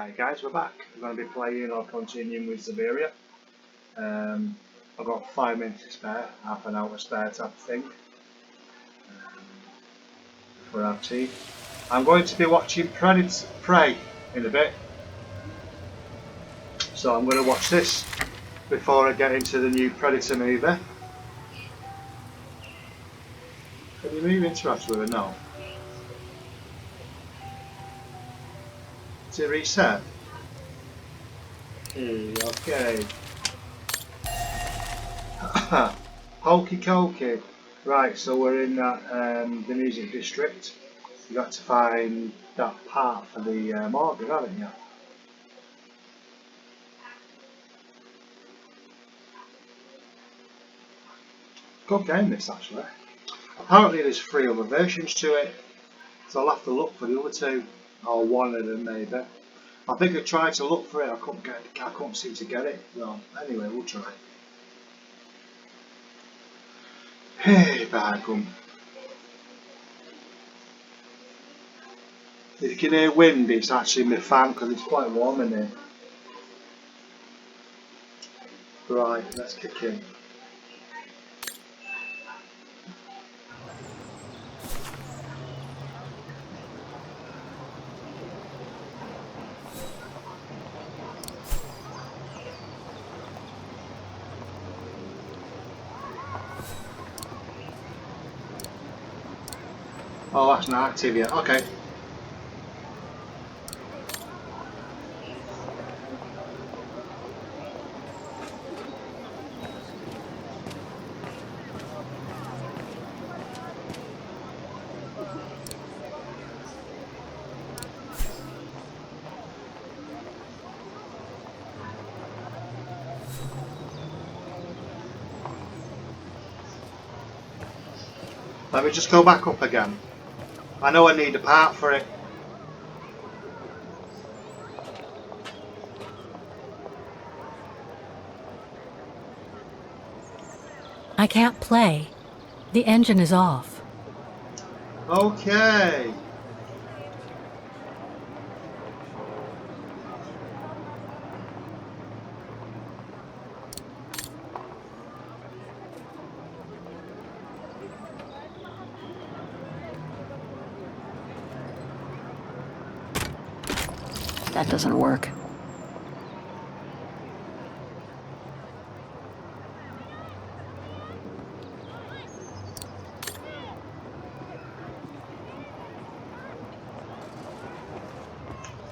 Right guys, we're back. We're going to be playing or continuing with Syberia. I've got 5 minutes to spare, half an hour spare type of thing for our team. I'm going to be watching Prey in a bit, so I'm going to watch this before I get into the new Predator movie. Can you move interact with her? No. Is it reset? Okay. Hokey cokey. Right, so we're in that the music district. You got to find that part for the organ, haven't you? Good game this actually. Apparently there's 3 other versions to it, so I'll have to look for the other 2, or one of them maybe. I think I tried to look for it, I couldn't seem to get it. So anyway, we'll try. Hey, Bargum. If you can hear wind, it's actually my fan because it's quite warm in here. Right, let's kick in. Oh, that's not active yet. Okay. Let me just go back up again. I know I need a part for it. I can't play. The engine is off. Okay. That doesn't work.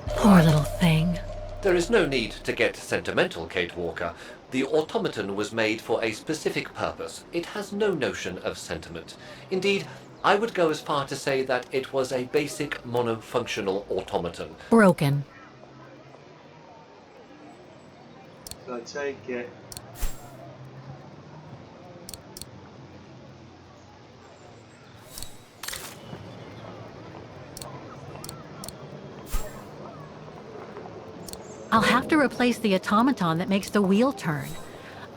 Poor little thing. There is no need to get sentimental, Kate Walker. The automaton was made for a specific purpose. It has no notion of sentiment. Indeed, I would go as far to say that it was a basic monofunctional automaton. Broken. So I take it. I'll have to replace the automaton that makes the wheel turn.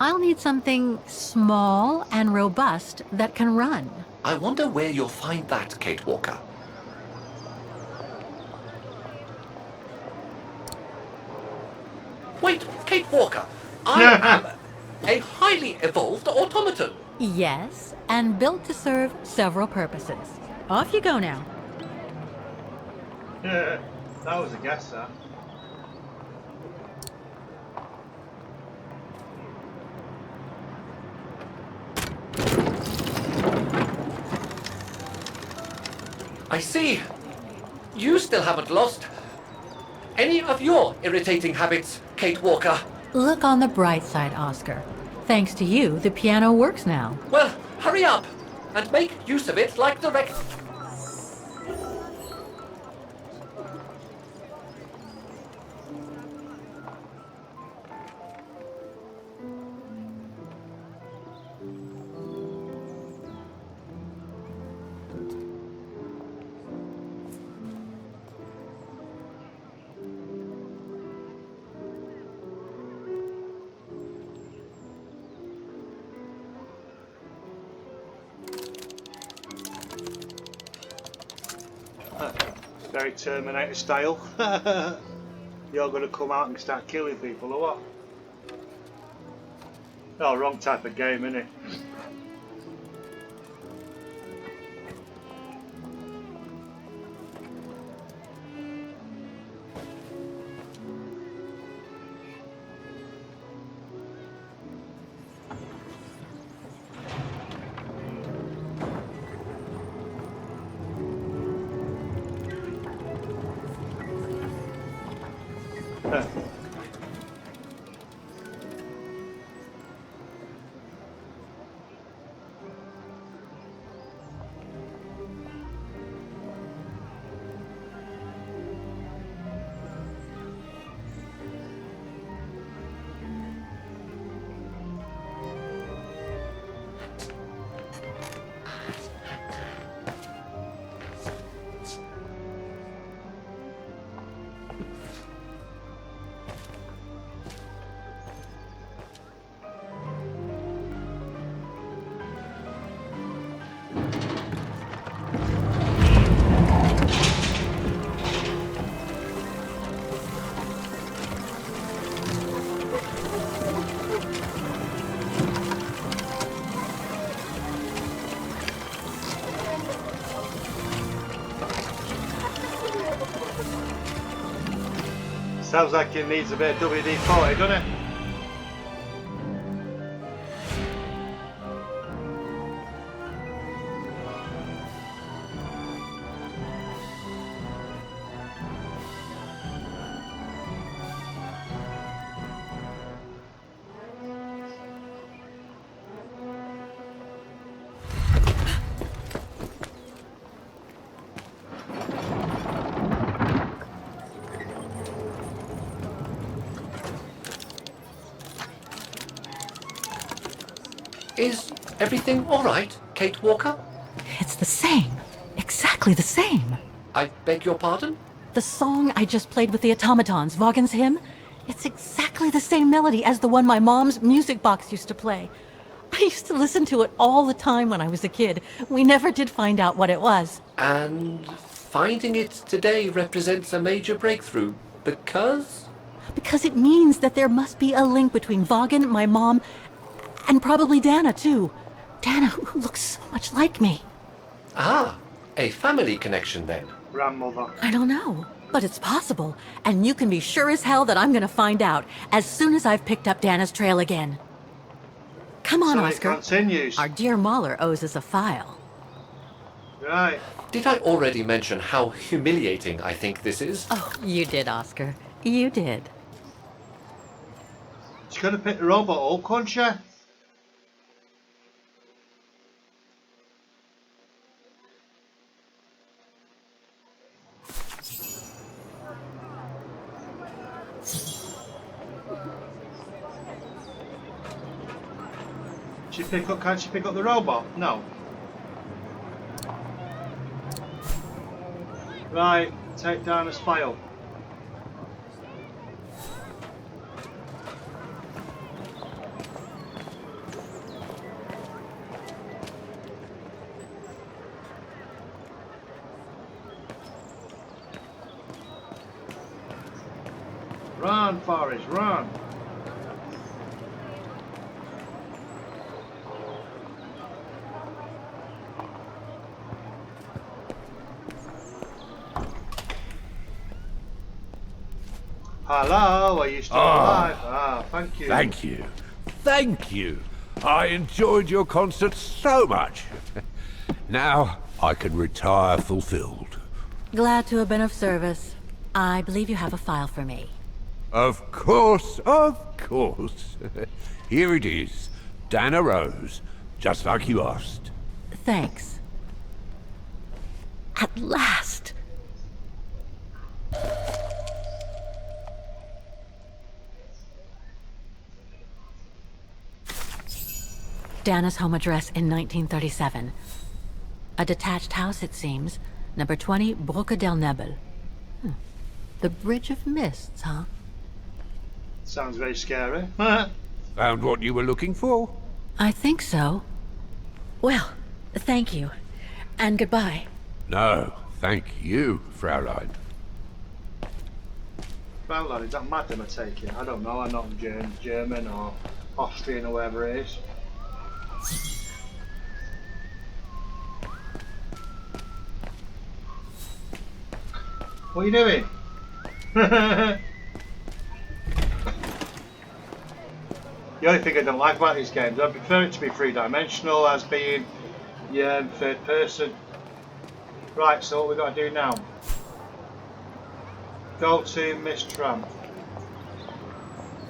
I'll need something small and robust that can run. I wonder where you'll find that, Kate Walker. Wait, Kate Walker, I am a highly evolved automaton. Yes, and built to serve several purposes. Off you go now. That was a guess, that. I see. You still haven't lost any of your irritating habits, Kate Walker. Look on the bright side, Oscar. Thanks to you, the piano works now. Well, hurry up and make use of it like the wreck. Very Terminator style. You're going to come out and start killing people or what? Oh, wrong type of game, innit? Sounds like it needs a bit of WD-40, doesn't it? Is everything all right, Kate Walker? It's the same. Exactly the same. I beg your pardon? The song I just played with the automatons, Vaughan's hymn, it's exactly the same melody as the one my mom's music box used to play. I used to listen to it all the time when I was a kid. We never did find out what it was. And finding it today represents a major breakthrough, because? Because it means that there must be a link between Vaughan, my mom, and probably Dana, too. Dana, who looks so much like me. Ah, a family connection then. Grandmother. I don't know, but it's possible. And you can be sure as hell that I'm gonna find out as soon as I've picked up Dana's trail again. Come on, So Oscar. it continues. Our dear Mahler owes us a file. Right. Did I already mention how humiliating I think this is? Oh, you did, Oscar. You did. She's going to pick the robot up, can't she? Can't she pick up the robot? No. Right, take down this file. Run, Forrest, run! Hello, are you still alive? Ah, thank you. Thank you. Thank you. I enjoyed your concert so much. Now I can retire fulfilled. Glad to have been of service. I believe you have a file for me. Of course, of course. Here it is. Dana Rose, just like you asked. Thanks. At last! Dana's home address in 1937. A detached house, it seems. Number 20, Brücke del Nebel. The Bridge of Mists, huh? Sounds very scary. Found what you were looking for? I think so. Well, thank you. And goodbye. No, thank you, Fraulein. Well, lad, is that Madam I take it? I don't know, I'm not German or Austrian or wherever it is. What are you doing? The only thing I don't like about these games, I prefer it to be three-dimensional as being third person. Right, so what we've got to do now? Go to Miss Tramp.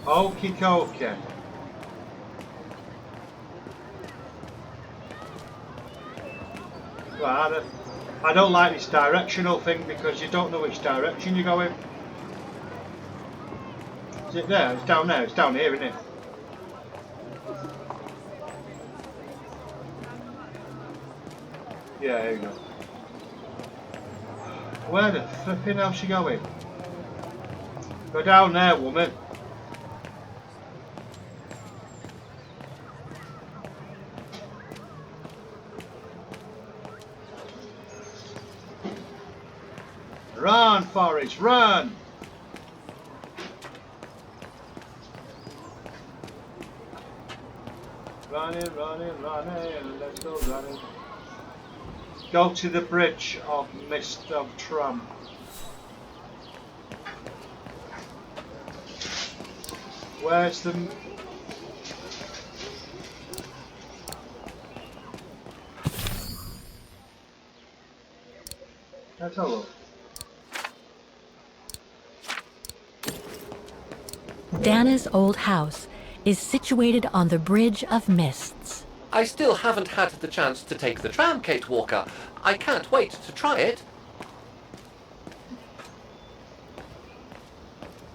Okie dokie. Right, I don't like this directional thing because you don't know which direction you're going. Is it there? It's down there. It's down here, isn't it? Yeah, here you go. Where the flipping hell's she going? Go down there, woman. Run, Forrest, run! Running, running, running, let's go running. Go to the bridge of Mist of Trump. Where's the... Let's have a look. Dana's old house is situated on the Bridge of Mists. I still haven't had the chance to take the tram, Kate Walker. I can't wait to try it.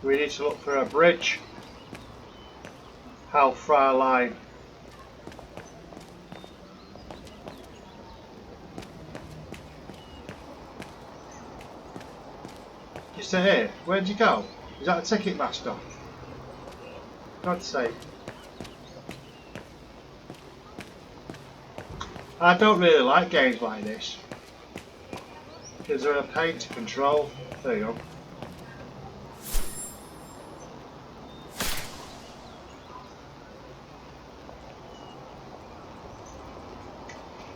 We need to look for a bridge. How far line? You stay here. Where'd you go? Is that a ticket master? God's sake. I don't really like games like this because they're a pain to control. There you go.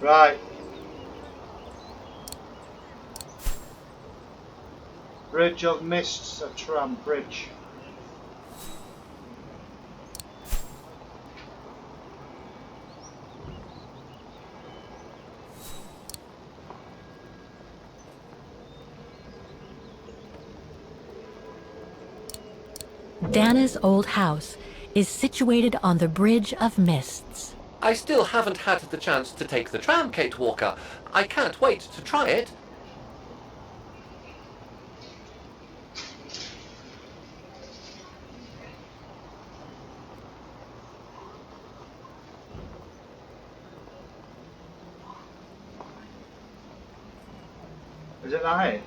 Right. Bridge of Mists, a tram bridge. Dana's old house is situated on the Bridge of Mists. I still haven't had the chance to take the tram, Kate Walker. I can't wait to try it. Is it that here?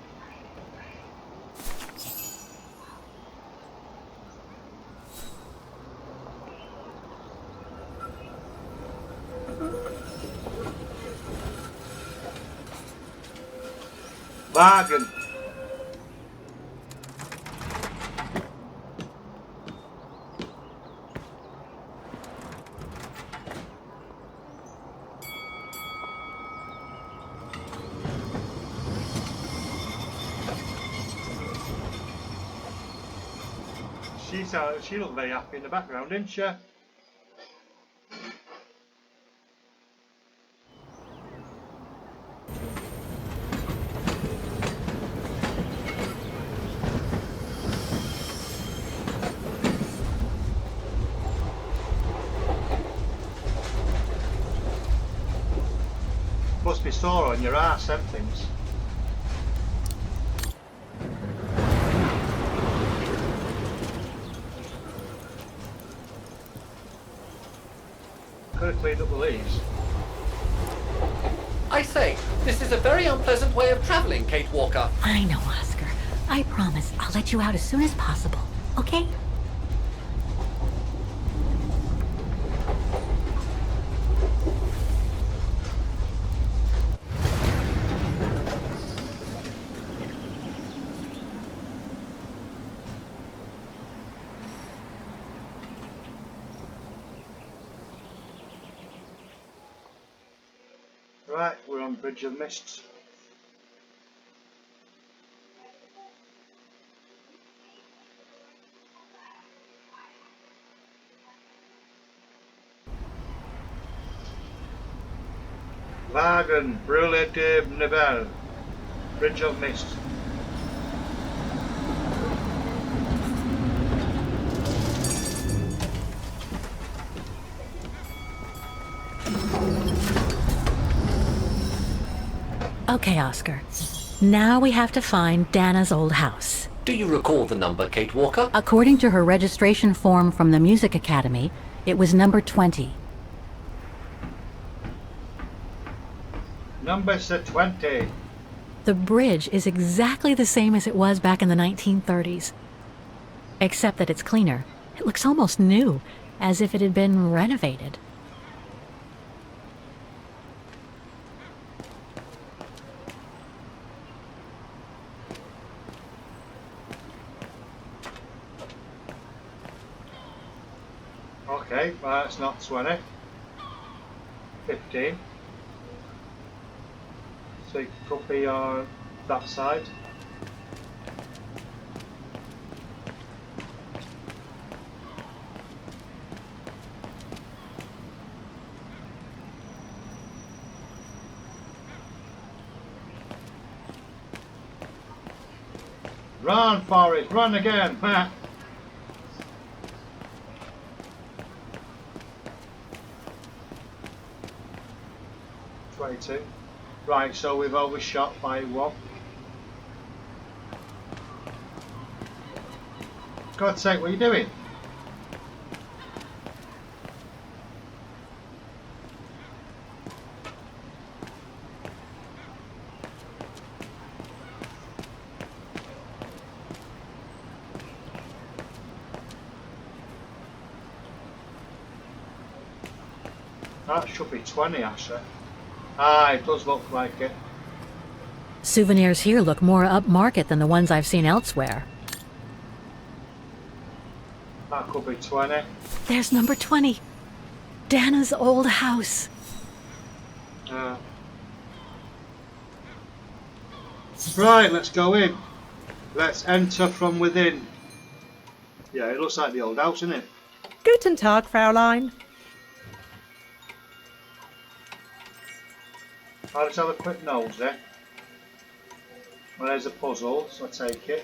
Bargain. She looked very happy in the background, didn't she? Must be sore on your arse, them things. Could have cleaned up the leaves. I say, this is a very unpleasant way of travelling, Kate Walker. I know, Oscar. I promise I'll let you out as soon as possible, okay? Right, we're on Bridge of Mist. Wagen, Brûlé de Nivelle, Bridge of Mist. Okay, Oscar. Now we have to find Dana's old house. Do you recall the number, Kate Walker? According to her registration form from the Music Academy, it was number 20. Number 20. The bridge is exactly the same as it was back in the 1930s. Except that it's cleaner. It looks almost new, as if it had been renovated. Okay, well that's not 20. 15. So it could be that side. Run, Forrest, run again! 22. Right, so we've overshot by 1. God's sake, what are you doing? That should be 20 actually. Ah, it does look like it. Souvenirs here look more upmarket than the ones I've seen elsewhere. That could be 20. There's number 20. Dana's old house. Right, let's go in. Let's enter from within. Yeah, it looks like the old house, isn't it? Guten Tag, Fräulein. I'll just have a quick nose there. Well, there's a puzzle, so I take it.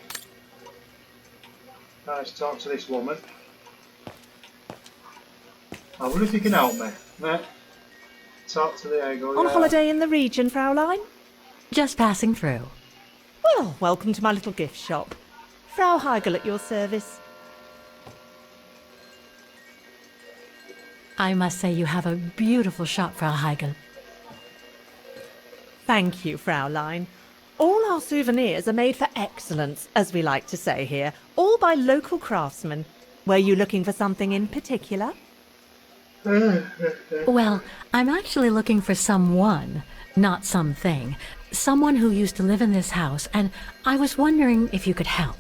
Let's talk to this woman. I wonder if you can help me. Talk to the ego. On holiday in the region, Fräulein? Just passing through. Well, welcome to my little gift shop. Frau Heigl at your service. I must say you have a beautiful shop, Frau Heigl. Thank you, Fräulein. All our souvenirs are made for excellence, as we like to say here, all by local craftsmen. Were you looking for something in particular? Well, I'm actually looking for someone, not something. Someone who used to live in this house, and I was wondering if you could help.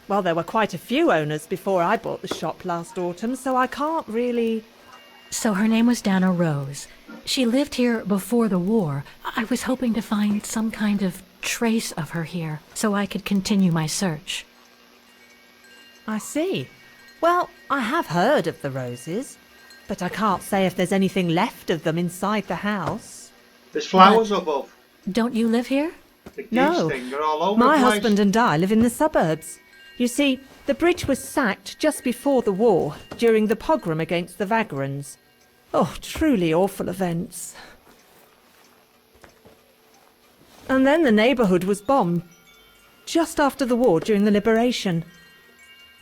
Well, there were quite a few owners before I bought the shop last autumn, so I can't really... So her name was Dana Rose. She lived here before the war. I was hoping to find some kind of trace of her here, so I could continue my search. I see. Well, I have heard of the Roses, but I can't say if there's anything left of them inside the house. There's flowers above. Don't you live here? The geese No. thing, they're all over My the place. husband and I live in the suburbs. You see, the bridge was sacked just before the war, during the pogrom against the Vagrants. Oh, truly awful events. And then the neighbourhood was bombed, just after the war during the liberation.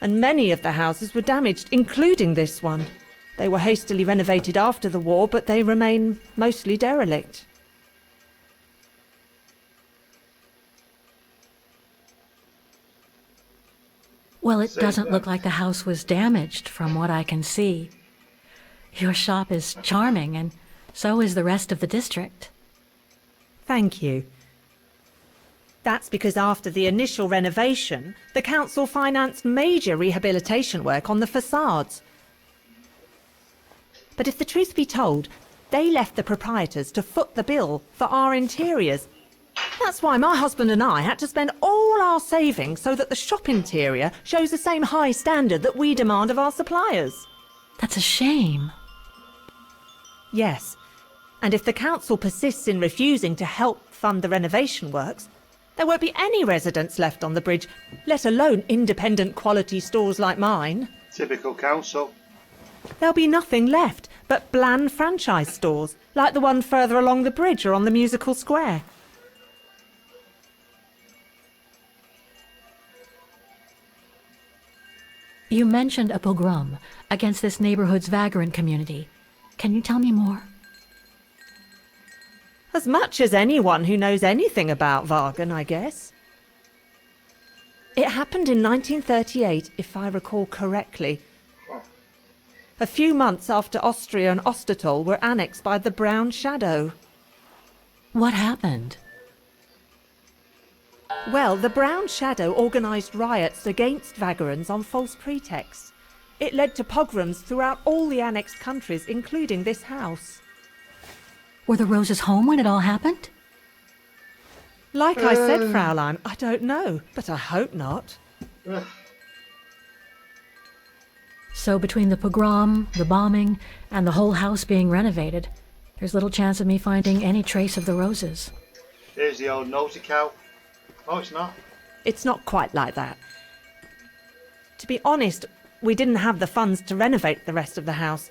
And many of the houses were damaged, including this one. They were hastily renovated after the war, but they remain mostly derelict. Well, it Say doesn't that. look like the house was damaged from what I can see. Your shop is charming, and so is the rest of the district. Thank you. That's because after the initial renovation, the council financed major rehabilitation work on the facades. But if the truth be told, they left the proprietors to foot the bill for our interiors. That's why my husband and I had to spend all our savings so that the shop interior shows the same high standard that we demand of our suppliers. That's a shame. Yes, and if the council persists in refusing to help fund the renovation works, there won't be any residents left on the bridge, let alone independent quality stores like mine. Typical council. There'll be nothing left but bland franchise stores, like the one further along the bridge or on the musical square. You mentioned a pogrom against this neighborhood's vagrant community. Can you tell me more? As much as anyone who knows anything about Wagen, I guess. It happened in 1938, if I recall correctly. A few months after Austria and Ostertal were annexed by the Brown Shadow. What happened? Well, the Brown Shadow organised riots against vagrants on false pretexts. It led to pogroms throughout all the annexed countries, including this house. Were the Roses home when it all happened? Like I said, Fraulein, I don't know, but I hope not. So between the pogrom, the bombing, and the whole house being renovated, there's little chance of me finding any trace of the Roses. Here's the old nosy cow. Oh, it's not. It's not quite like that. To be honest, we didn't have the funds to renovate the rest of the house,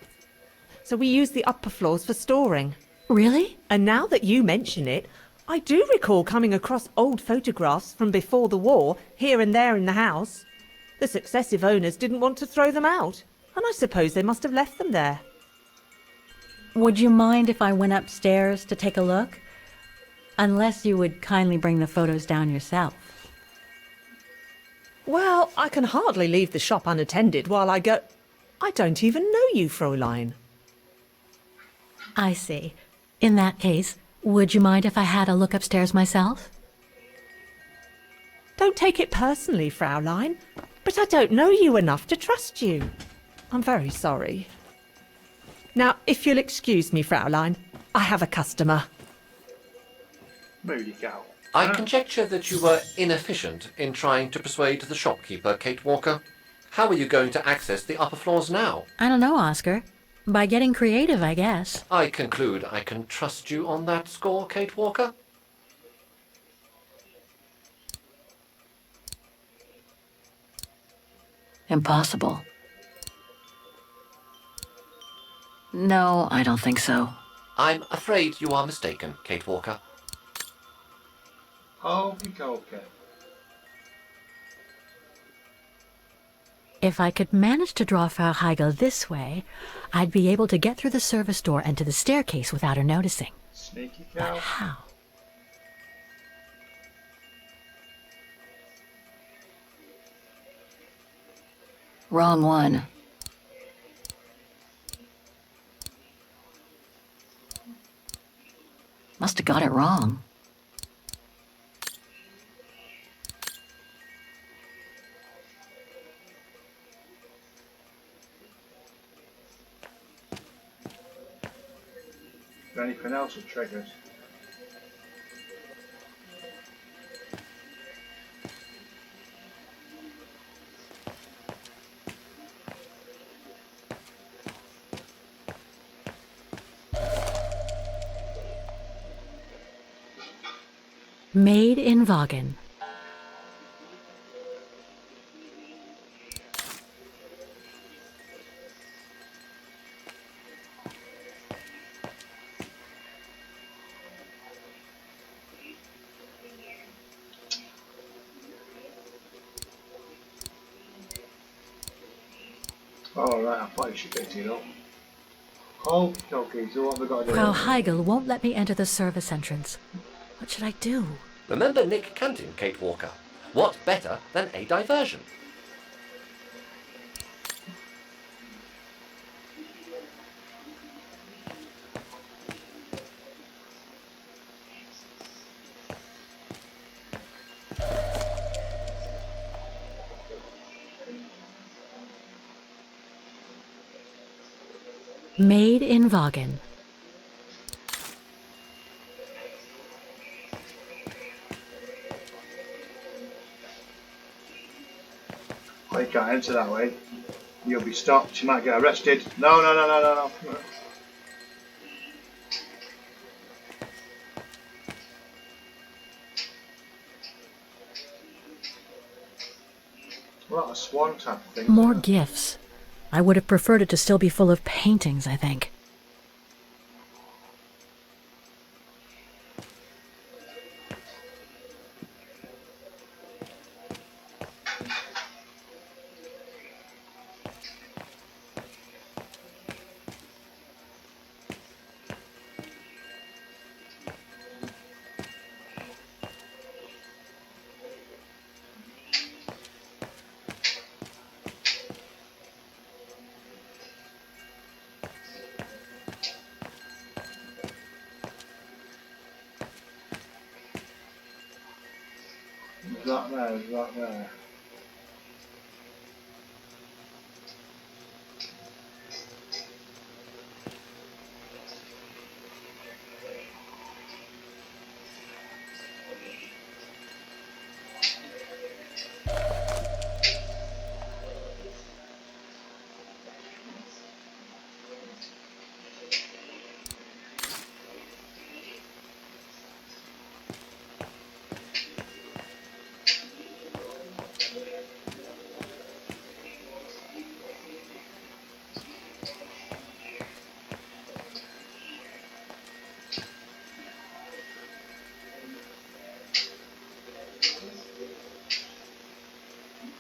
so we used the upper floors for storing. Really? And now that you mention it, I do recall coming across old photographs from before the war, here and there in the house. The successive owners didn't want to throw them out, and I suppose they must have left them there. Would you mind if I went upstairs to take a look? Unless you would kindly bring the photos down yourself. Well, I can hardly leave the shop unattended while I go... I don't even know you, Fräulein. I see. In that case, would you mind if I had a look upstairs myself? Don't take it personally, Fraulein, but I don't know you enough to trust you. I'm very sorry. Now, if you'll excuse me, Fraulein, I have a customer. Moody cow. I conjecture that you were inefficient in trying to persuade the shopkeeper, Kate Walker. How are you going to access the upper floors now? I don't know, Oscar. By getting creative, I guess. I conclude I can trust you on that score, Kate Walker? Impossible. No, I don't think so. I'm afraid you are mistaken, Kate Walker. Okay. If I could manage to draw Frau Heigl this way, I'd be able to get through the service door and to the staircase without her noticing. Sneaky But cow. how? Wrong one. Must have got it wrong. Anything else with triggers? Made in Wagen. Oh right, I thought you should pick it up. Okay, so what have we got to do? Frau Heigl won't let me enter the service entrance. What should I do? Remember Nick Kcin, Kate Walker? What better than a diversion? Made in Vaughan. Oh, you can't enter that way. You'll be stopped. You might get arrested. No, no, no, no, no, no. What a swan type of thing. More gifts. I would have preferred it to still be full of paintings, I think. Is that there? Is that there?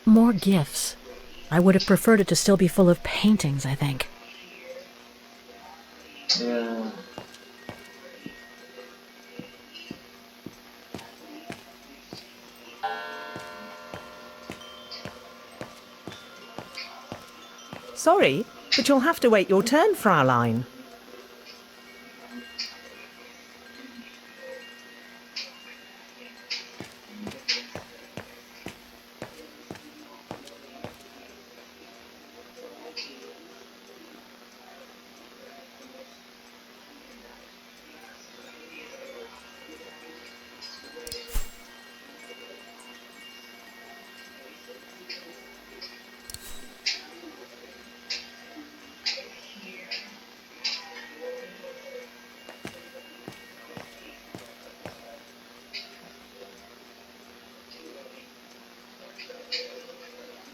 More gifts. I would have preferred it to still be full of paintings, I think. Yeah. Sorry, but you'll have to wait your turn, Fraulein.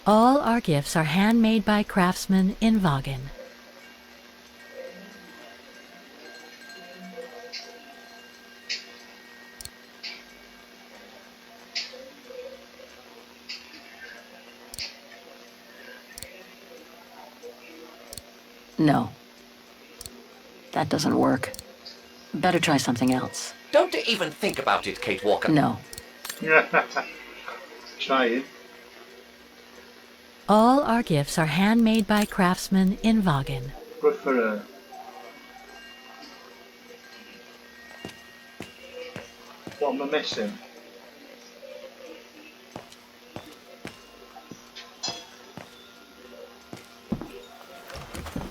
All our gifts are handmade by craftsmen in Vaughan. No. That doesn't work. Better try something else. Don't even think about it, Kate Walker. No. Trying. All our gifts are handmade by craftsmen in Vaughan. Good for her. What am I missing?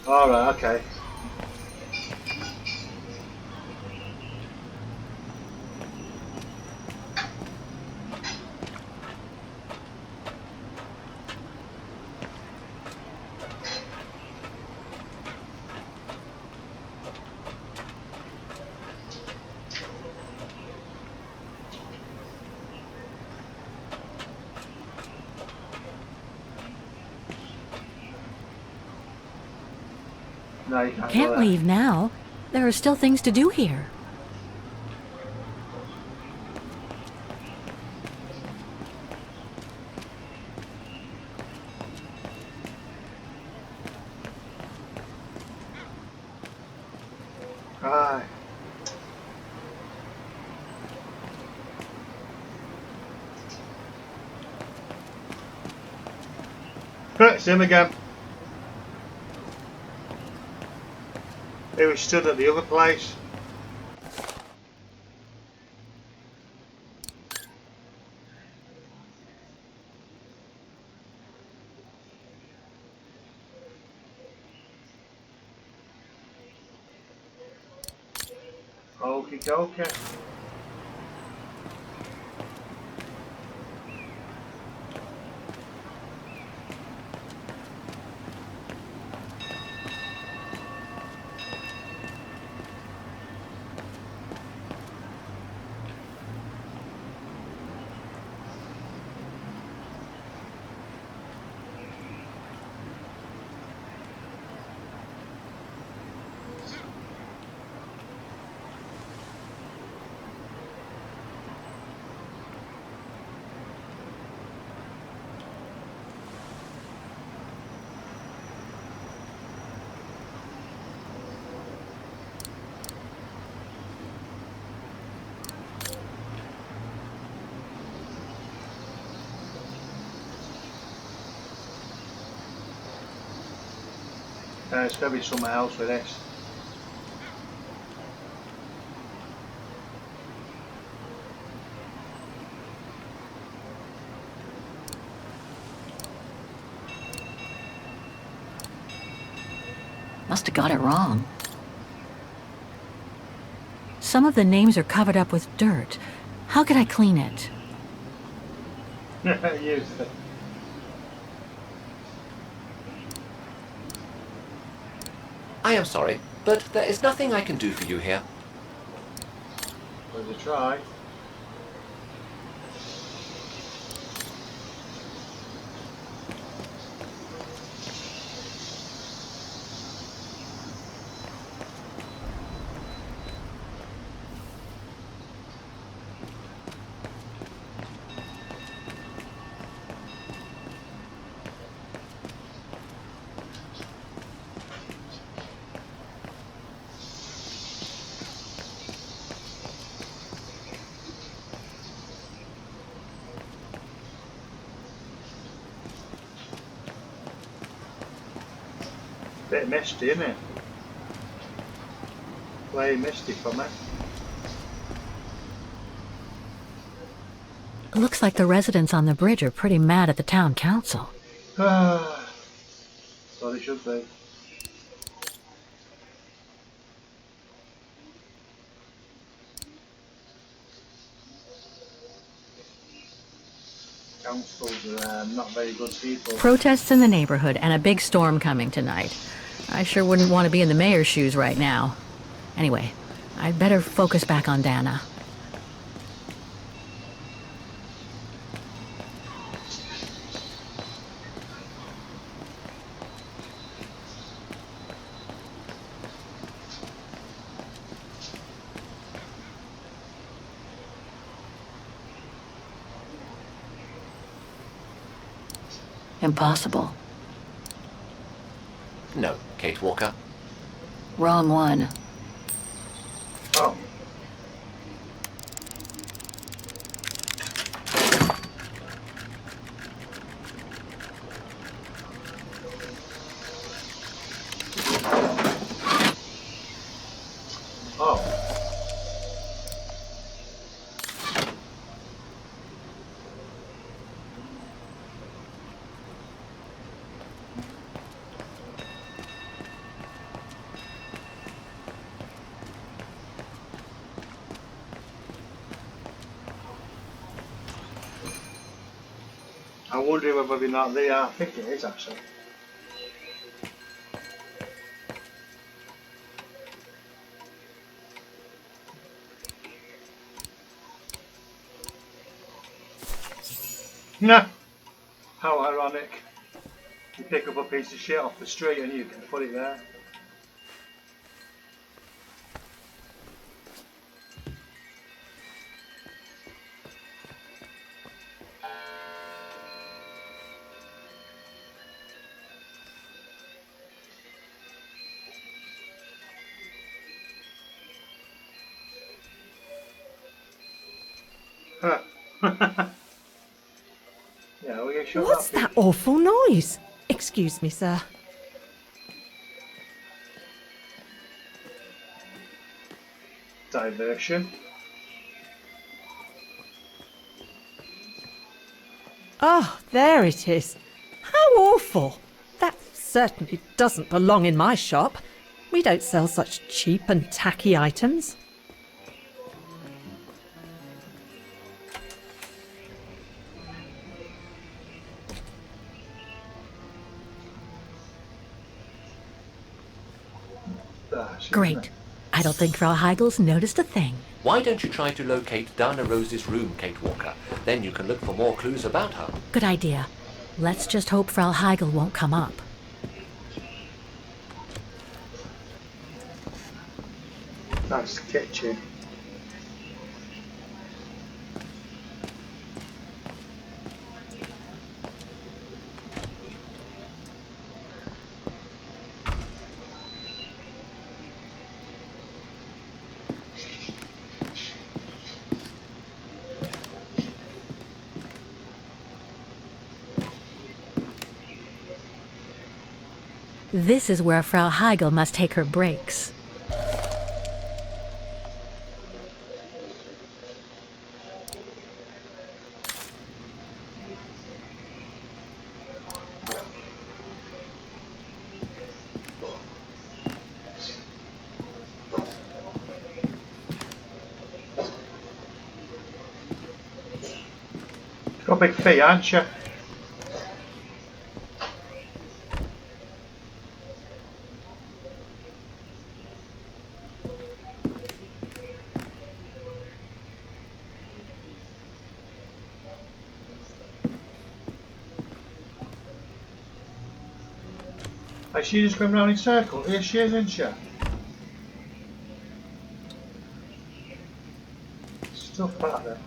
Alright, okay. No, you can't go Can't there. leave now. There are still things to do here. Aye. It's him again. He was stood at the other place. Okie dokie. It's going to be somewhere else with this. Must have got it wrong. Some of the names are covered up with dirt. How could I clean it? Use it. I am sorry, but there is nothing I can do for you here. Worth a try. Bit misty, isn't it? Way misty for me. Looks like the residents on the bridge are pretty mad at the town council. So they should be. Councils are not very good people. Protests in the neighborhood and a big storm coming tonight. I sure wouldn't want to be in the mayor's shoes right now. Anyway, I'd better focus back on Dana. Impossible. No, Kate Walker. Wrong one. Oh. Oh. I wonder whether or not they are. I think it is actually. No. How ironic. You pick up a piece of shit off the street and you can put it there. Huh. Yeah, will you shut What's up? that awful noise? Excuse me, sir. Diversion. Ah, there it is. How awful. That certainly doesn't belong in my shop. We don't sell such cheap and tacky items. Great. I don't think Frau Heigel's noticed a thing. Why don't you try to locate Dana Rose's room, Kate Walker? Then you can look for more clues about her. Good idea. Let's just hope Frau Heigel won't come up. That's the kitchen. This is where Frau Heigel must take her breaks. Got a big fee, aren't you? Like she's just going round in circles. Here she is, isn't she? Stuff back there.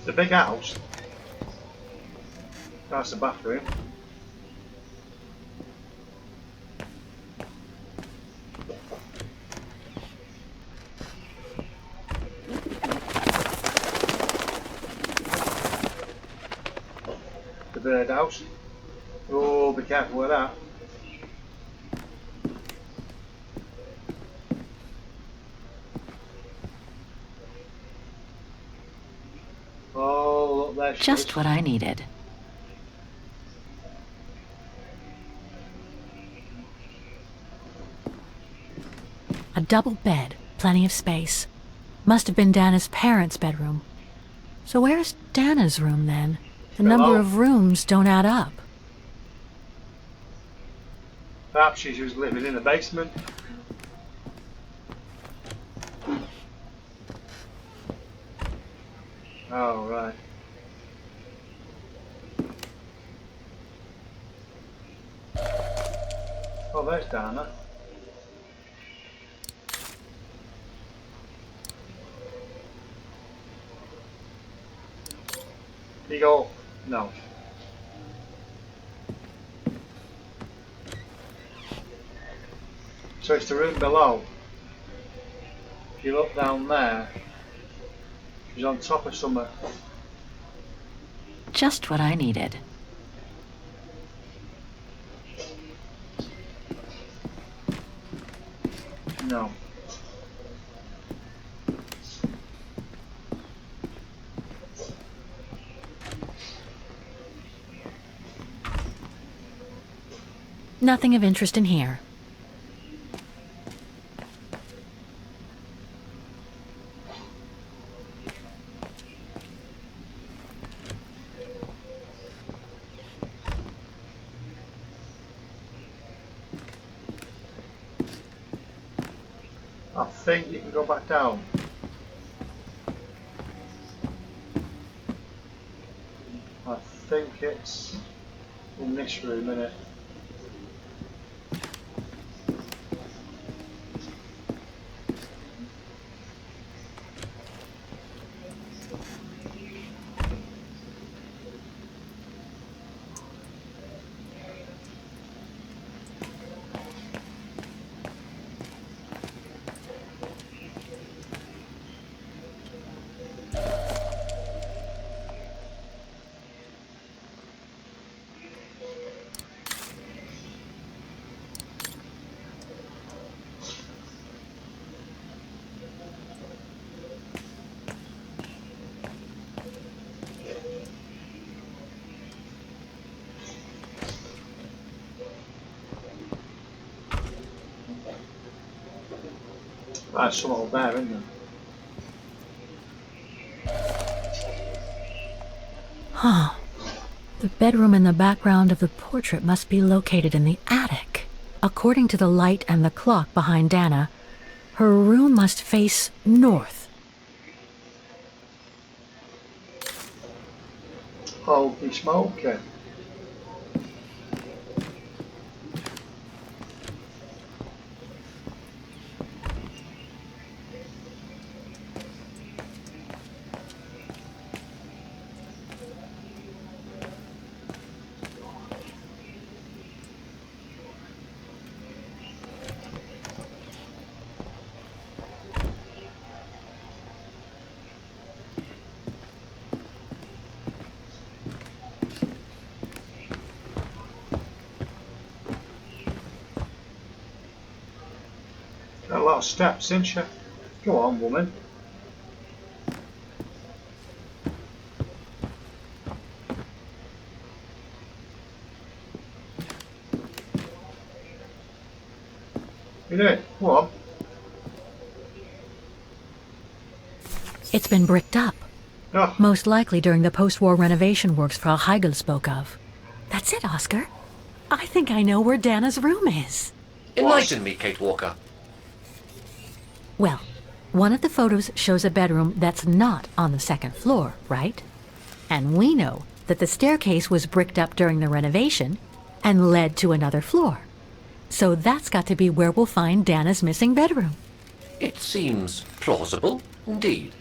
It's a big house. That's the bathroom. The bird house. Oh, be careful with that. Oh, look there she Just is. what I needed. A double bed, plenty of space. Must have been Dana's parents' bedroom. So where's Dana's room then? The number of rooms don't add up. Perhaps she was living in the basement. Oh, right. Oh, there's Dana. You go. No. So it's the room below. If you look down there, she's on top of something. Just what I needed. No. Nothing of interest in here. I think you can go back down. I think it's in this room, innit? That's something up there, isn't there? Huh. The bedroom in the background of the portrait must be located in the attic. According to the light and the clock behind Dana, her room must face north. Holy smoke. Got a lot of steps, ain't you? Go on, woman. You doing? Go on. It's been bricked up. Oh, Most likely during the post-war renovation works Frau Heigl spoke of. That's it, Oscar. I think I know where Dana's room is. Enlighten me, Kate Walker. Well, one of the photos shows a bedroom that's not on the second floor, right? And we know that the staircase was bricked up during the renovation and led to another floor. So that's got to be where we'll find Dana's missing bedroom. It seems plausible, indeed.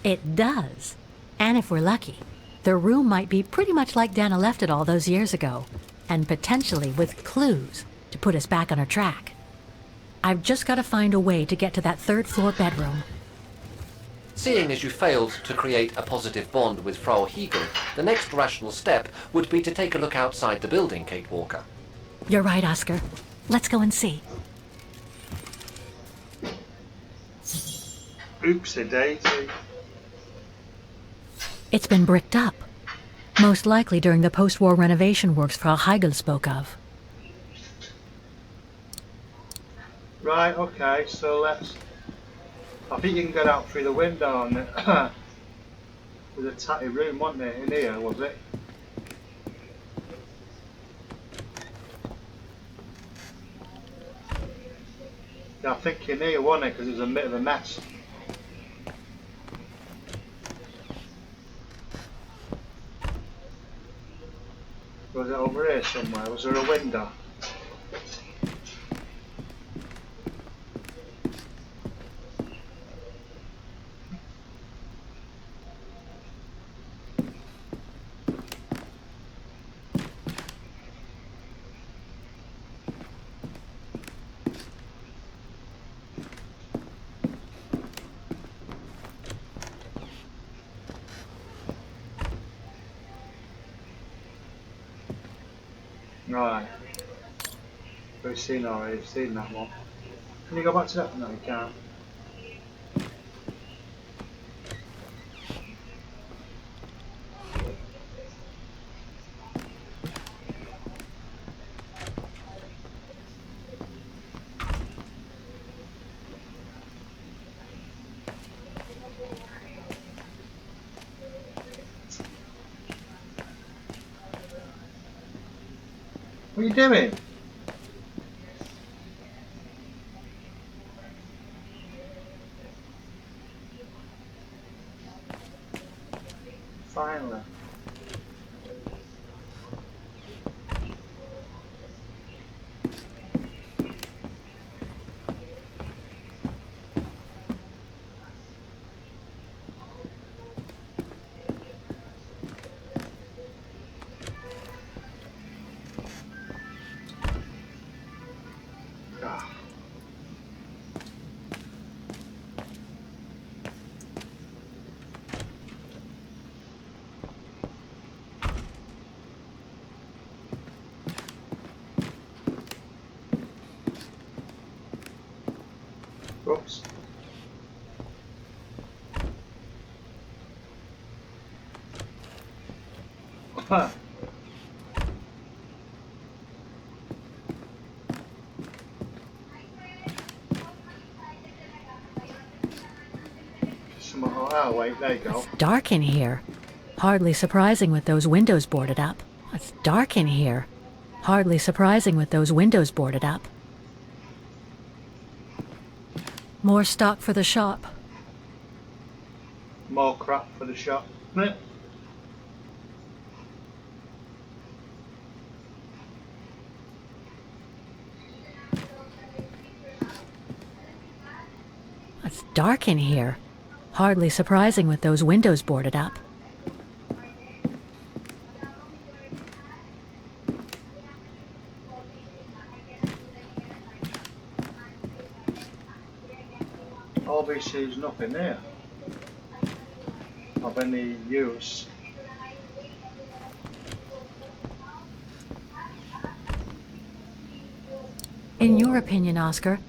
It does. And if we're lucky, the room might be pretty much like Dana left it all those years ago, and potentially with clues to put us back on her track. I've just got to find a way to get to that third floor bedroom. Seeing as you failed to create a positive bond with Frau Heigl, the next rational step would be to take a look outside the building, Kate Walker. You're right, Oscar. Let's go and see. oopsie daisy. It's been bricked up. Most likely during the post-war renovation works Frau Heigl spoke of. Right, okay, so let's... I think you can get out through the window and with a tatty room, wasn't it? In here, was it? Yeah, I think in here, wasn't it? Because it was a bit of a mess. Was it over here somewhere? Was there a window? Right. We've seen already, we've seen that one. Can you go back to that? No, you can't. What are you doing? Finally. Ah. Oops. Oh wait, there you go. It's dark in here. Hardly surprising with those windows boarded up. It's dark in here. Hardly surprising with those windows boarded up. More stock for the shop. More crap for the shop. It's dark in here. Hardly surprising with those windows boarded up. Obviously there's nothing there of any use. In your opinion, Oscar,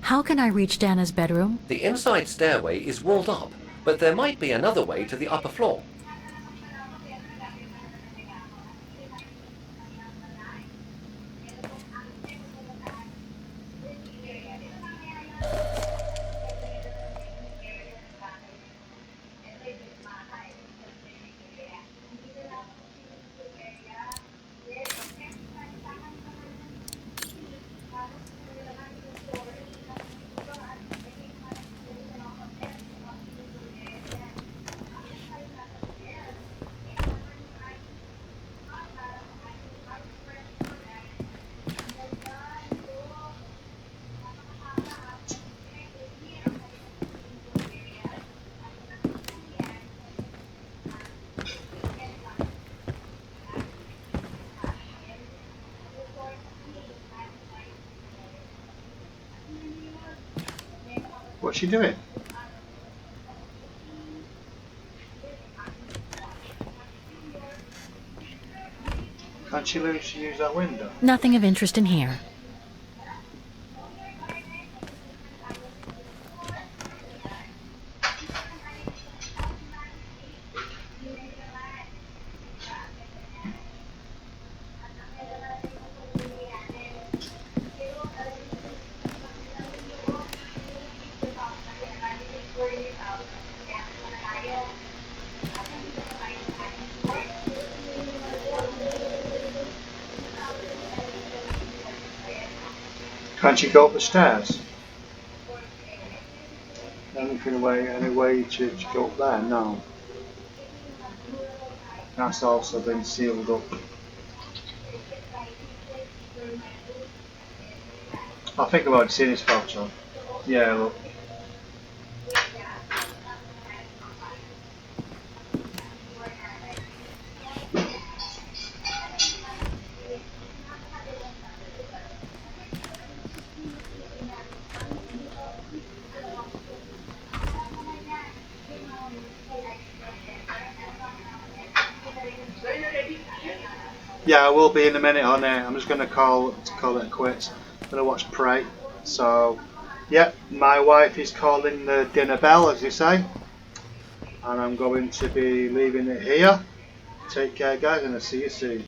how can I reach Dana's bedroom? The inside stairway is walled up, but there might be another way to the upper floor. What's she doing? Can't she use that window? Nothing of interest in here. Can't you go up the stairs? Any way to go up there? No. That's also been sealed up. I think I've already seen this photo. Yeah, look. Yeah, I will be in a minute on there. I'm just going to call it quits. I'm going to watch Prey. So, yeah, my wife is calling the dinner bell, as they say. And I'm going to be leaving it here. Take care, guys, and I'll see you soon.